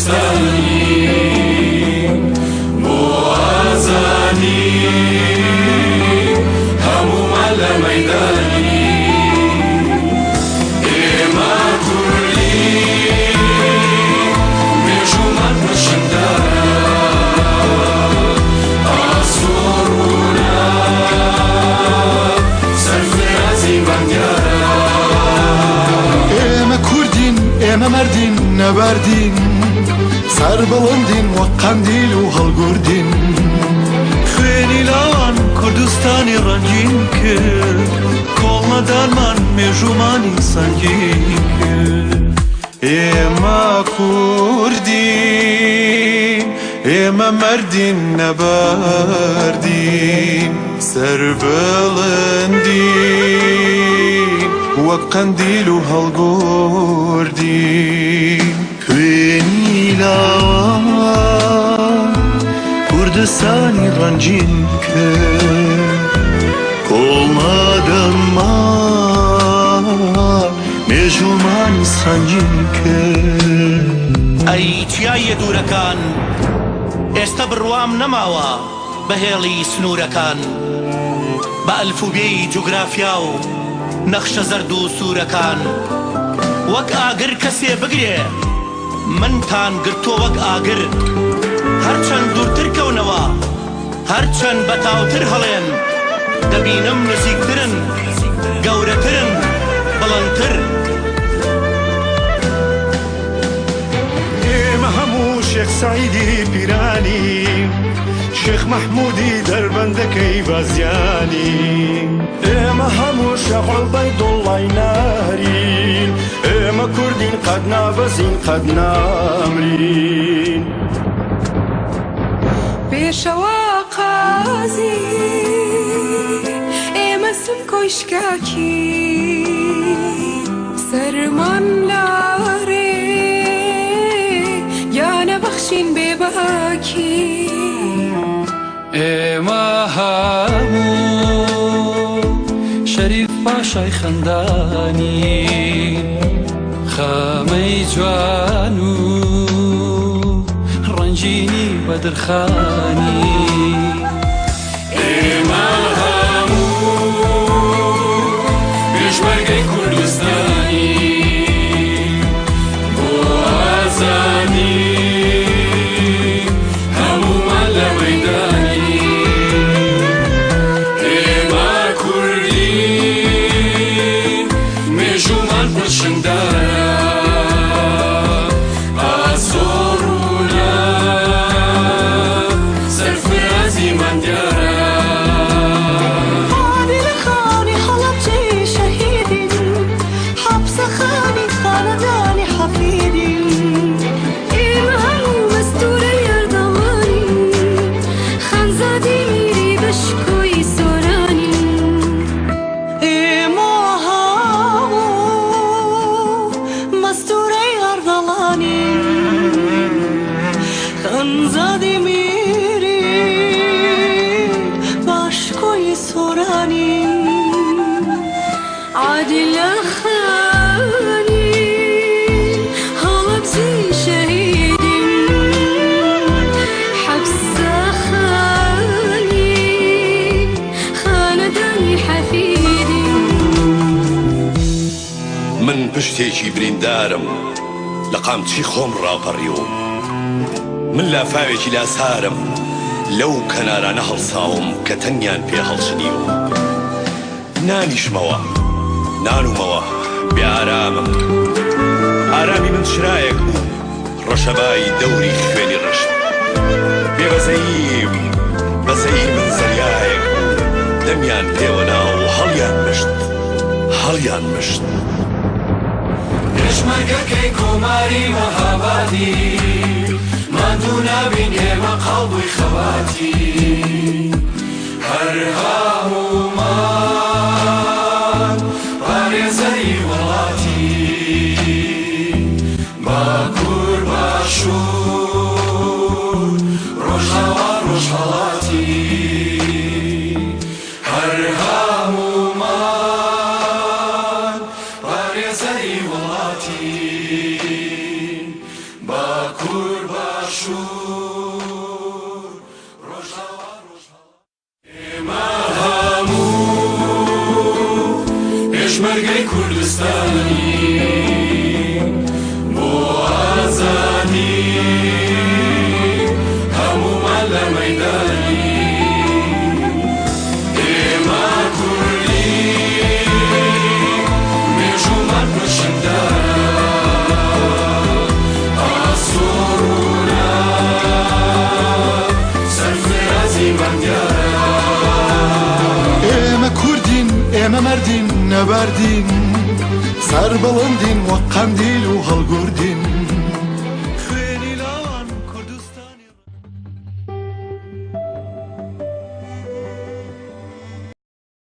کوردستانی بۆ ئازادی هەموومان لە مەیدانی ئێمە کوردین مێژومان پەشندارە ئاسۆڕوونە سەرفرازی بەندیارە ئێمە کوردین ئێمە مەردین نەباردین سەر بڵندین وەک قەندیل و هەڵگوردین خوێنی لاوان کوردستانی ڕەنگین کرد کۆڵنەدارمان مێژومانی سەنگین کرد ئێمە کوردین ئێمە مەردین نەباردین سەر بڵندین وەک قەندیل و هەڵگوردین خوێنی لاوان کوردستانی ڕەنگین کرد کۆڵنەدارمان مێژومانی سەنگین کرد ئەی چیایە دوورەکان ئێستا بڕوام نەماوە بەهێڵی سنوورەکان بە ئەلفوبێی جوگرافیا و نەخشە زەرد و سوورەکان وەک ئاگر کەسێ بگرێ منتان گرتۆ وەک ئاگر هەرچەند دوورتر کەونەوە هەرچەند بەتاوتر هەڵێن دەبینم نزیکترن گەورەترن بڵندتر ئێمە هەموو شێخ سەعیدی پیرانی شێخ مەحموودی دەربەندەکەی بەزیانی ئێمە هەموو شێخ عوبەیدوڵڵای نارین ئێمە کوردین قەد نابەزین قەد نامرین پێشەوە قازی ئێمە سم کۆشکاکی سەرمان لارێ یانە بەخشین بێباکی ئێمە هەموو شەریف پاشای خەندانی خەمەی جوان و ڕەنجینی بەدرخانی ئێمە هەموو پێشمەرگەی کوردستانی بۆ ئازادی هەموومان لە مەیدانی ئێمە کوردین مێژومان پەشندارە ئاسۆڕوونە سەرفرازی بەندیارە عادلخانی هەڵەبجەی شەهیدین حەبسەخانی خانەدانی حەفیدین ئێمە هەموو مەستوورەی ئەردەڵانین خەنزادی میری بەشکۆی سۆرانین ئێمە هەموو مەستوورەی ئەردەڵانین خەنزادی میری بەشکۆی سۆرانین عادلخانی هەڵەبجەی شەهیدین حەبسەخانی خانەدانی حەفیدین من پشتێکی بریندارم لە قامچی خۆم ڕاپەڕیوم من لافاوێکی لاسارم لەو کەنارانە هەڵساوم کە تەنیان پێ هەڵچنیوم نانیشمەوە نانومەوە بێئارامم ئارامی من شرایەک بوو ڕەشەبای دەوری خوێنی ڕەشت بێبەزەییم بەزەی من زەریایەک بوو دەمیان پێوە ناو هەڵیان مشت پێشمەرگەکەی کۆماری مەهابادی ماندوو نابین ئێمە قەڵبووی خەواتی هەر هەموومان پارێزەری وڵاتی باکوور باشوور ڕۆژهەوا ڕۆژهەڵاتی هەر هەموومان پارێزەری وڵاتی باکوور پێشمەرگەی کوردستانی بۆ ئازادی هەموومان لە مەیدانی ئێمە کوردی مێژومان پرشندارە ئاسۆڕوونە سەرفرازیمان دیارە ئێمە کوردین ئێمە مەردین نەبەردین سەر بەڵندین وەک قەندیل و هەڵگوردین